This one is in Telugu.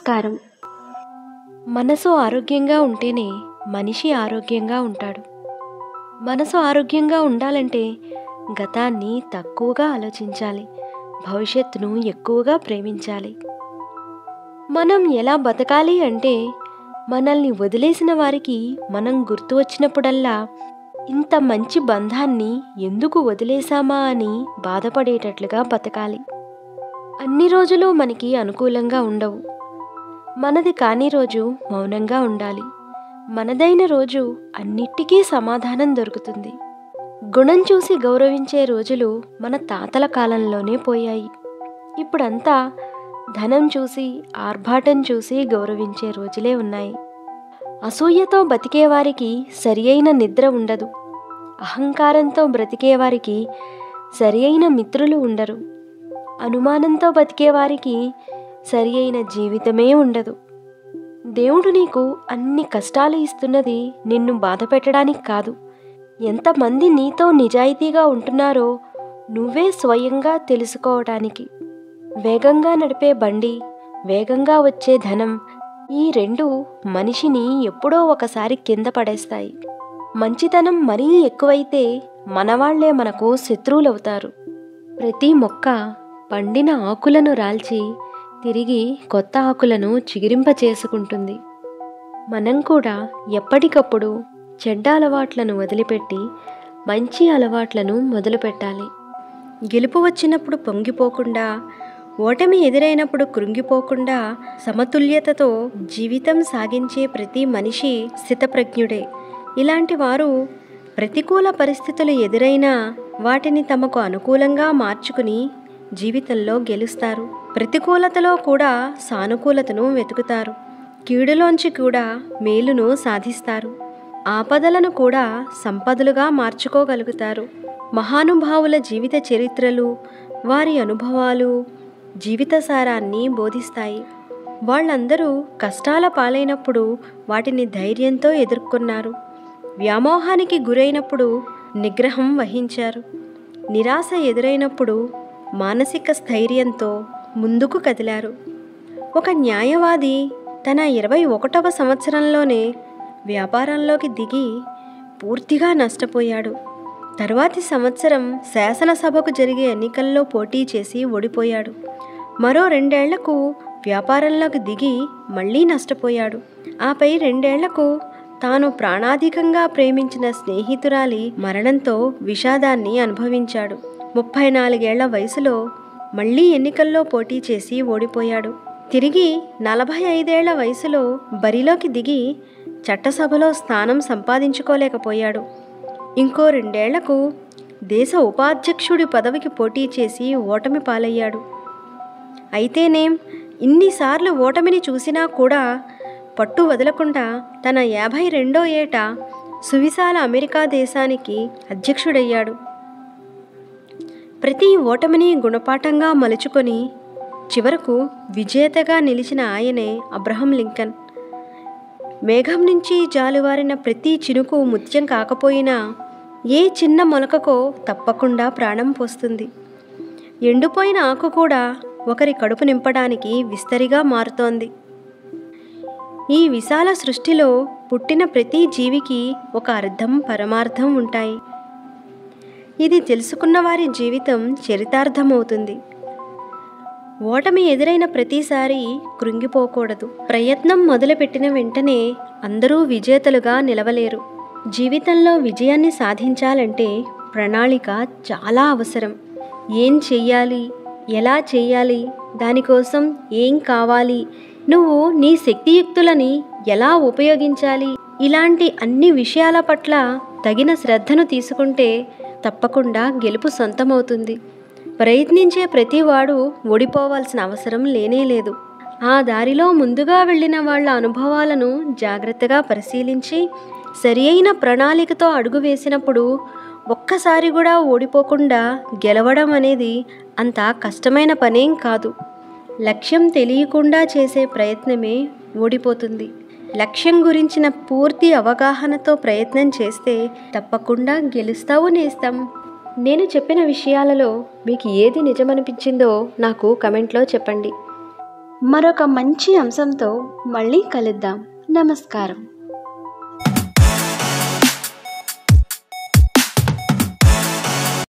నమస్కారం. మనసు ఆరోగ్యంగా ఉంటేనే మనిషి ఆరోగ్యంగా ఉంటాడు. మనసు ఆరోగ్యంగా ఉండాలంటే గతాన్ని తక్కువగా ఆలోచించాలి, భవిష్యత్తును ఎక్కువగా ప్రేమించాలి. మనం ఎలా బతకాలి అంటే మనల్ని వదిలేసిన వారికి మనం గుర్తు వచ్చినప్పుడల్లా ఇంత మంచి బంధాన్ని ఎందుకు వదిలేశామా అని బాధపడేటట్లుగా బతకాలి. అన్ని రోజులు మనకి అనుకూలంగా ఉండవు. మనది కాని రోజు మౌనంగా ఉండాలి. మనదైన రోజు అన్నిటికీ సమాధానం దొరుకుతుంది. గుణం చూసి గౌరవించే రోజులు మన తాతల కాలంలోనే పోయాయి. ఇప్పుడంతా ధనం చూసి, ఆర్భాటం చూసి గౌరవించే రోజులే ఉన్నాయి. అసూయతో బతికేవారికి సరి అయిన నిద్ర ఉండదు. అహంకారంతో బ్రతికేవారికి సరి అయిన మిత్రులు ఉండరు. అనుమానంతో బతికేవారికి సరి అయిన జీవితమే ఉండదు. దేవుడు నీకు అన్ని కష్టాలు ఇస్తున్నది నిన్ను బాధ పెట్టడానికి కాదు. ఎంతమంది నీతో నిజాయితీగా ఉంటున్నారో నువ్వే స్వయంగా తెలుసుకోవడానికి. వేగంగా నడిపే బండి, వేగంగా వచ్చే ధనం, ఈ రెండు మనిషిని ఎప్పుడో ఒకసారి కింద పడేస్తాయి. మంచితనం మరీ ఎక్కువైతే మనవాళ్లే మనకు శత్రువులవుతారు. ప్రతి మొక్క పండిన ఆకులను రాల్చి తిరిగి కొత్త ఆకులను చిగురింప చేసుకుంటుంది. మనం కూడా ఎప్పటికప్పుడు చెడ్డ అలవాట్లను వదిలిపెట్టి మంచి అలవాట్లను మొదలుపెట్టాలి. గెలుపు వచ్చినప్పుడు పొంగిపోకుండా, ఓటమి ఎదురైనప్పుడు కృంగిపోకుండా సమతుల్యతతో జీవితం సాగించే ప్రతి మనిషి స్థితప్రజ్ఞుడే. ఇలాంటి వారు ప్రతికూల పరిస్థితులు ఎదురైనా వాటిని తమకు అనుకూలంగా మార్చుకుని జీవితంలో గెలుస్తారు. ప్రతికూలతలో కూడా సానుకూలతను వెతుకుతారు. కీడులోంచి కూడా మేలును సాధిస్తారు. ఆపదలను కూడా సంపదలుగా మార్చుకోగలుగుతారు. మహానుభావుల జీవిత చరిత్రలు, వారి అనుభవాలు జీవిత సారాన్ని బోధిస్తాయి. వాళ్ళందరూ కష్టాల పాలైనప్పుడు వాటిని ధైర్యంతో ఎదుర్కొన్నారు. వ్యామోహానికి గురైనప్పుడు నిగ్రహం వహించారు. నిరాశ ఎదురైనప్పుడు మానసిక స్థైర్యంతో ముందుకు కదిలారు. ఒక న్యాయవాది తన 21వ సంవత్సరంలోనే వ్యాపారంలోకి దిగి పూర్తిగా నష్టపోయాడు. తరువాతి సంవత్సరం శాసనసభకు జరిగే ఎన్నికల్లో పోటీ చేసి ఓడిపోయాడు. మరో 2 ఏళ్లకు వ్యాపారంలోకి దిగి మళ్ళీ నష్టపోయాడు. ఆపై 2 ఏళ్లకు తాను ప్రాణాధికంగా ప్రేమించిన స్నేహితురాలి మరణంతో విషాదాన్ని అనుభవించాడు. 34 ఏళ్ల వయసులో మళ్ళీ ఎన్నికల్లో పోటీ చేసి ఓడిపోయాడు. తిరిగి 45 ఏళ్ల వయసులో బరిలోకి దిగి చట్టసభలో స్థానం సంపాదించుకోలేకపోయాడు. ఇంకో 2 ఏళ్లకు దేశ ఉపాధ్యక్షుడి పదవికి పోటీ చేసి ఓటమి పాలయ్యాడు. అయితేనేం, ఇన్నిసార్లు ఓటమిని చూసినా కూడా పట్టు వదలకుండా తన 52వ ఏట సువిశాల అమెరికా దేశానికి అధ్యక్షుడయ్యాడు. ప్రతి ఓటమిని గుణపాఠంగా మలుచుకొని చివరకు విజేతగా నిలిచిన ఆయనే అబ్రహం లింకన్. మేఘం నుంచి జాలువారిన ప్రతి చినుకు ముత్యం కాకపోయినా ఏ చిన్న మొలకకో తప్పకుండా ప్రాణం పోస్తుంది. ఎండిపోయిన ఆకు కూడా ఒకరి కడుపు నింపడానికి విస్తరిగా మారుతోంది. ఈ విశాల సృష్టిలో పుట్టిన ప్రతి జీవికి ఒక అర్థం, పరమార్థం ఉంటాయి. ఇది తెలుసుకున్న వారి జీవితం చరితార్థమవుతుంది. ఓటమి ఎదురైన ప్రతిసారి కృంగిపోకూడదు. ప్రయత్నం మొదలుపెట్టిన వెంటనే అందరూ విజేతలుగా నిలవలేరు. జీవితంలో విజయాన్ని సాధించాలంటే ప్రణాళిక చాలా అవసరం. ఏం చెయ్యాలి, ఎలా చెయ్యాలి, దానికోసం ఏం కావాలి, నువ్వు నీ శక్తియుక్తులని ఎలా ఉపయోగించాలి, ఇలాంటి అన్ని విషయాల పట్ల తగిన శ్రద్ధను తీసుకుంటే తప్పకుండా గెలుపు సొంతమవుతుంది. ప్రయత్నించే ప్రతివాడు ఓడిపోవాల్సిన అవసరం లేనేలేదు. ఆ దారిలో ముందుగా వెళ్ళిన వాళ్ళ అనుభవాలను జాగ్రత్తగా పరిశీలించి సరి అయిన ప్రణాళికతో అడుగు వేసినప్పుడు ఒక్కసారి కూడా ఓడిపోకుండా గెలవడం అనేది అంత కష్టమైన పనేం కాదు. లక్ష్యం తెలియకుండా చేసే ప్రయత్నమే ఓడిపోతుంది. లక్ష్యం గురించిన పూర్తి అవగాహనతో ప్రయత్నం చేస్తే తప్పకుండా గెలుస్తావు నేస్తం. నేను చెప్పిన విషయాలలో మీకు ఏది నిజమనిపించిందో నాకు కమెంట్లో చెప్పండి. మరొక మంచి అంశంతో మళ్ళీ కలుద్దాం. నమస్కారం.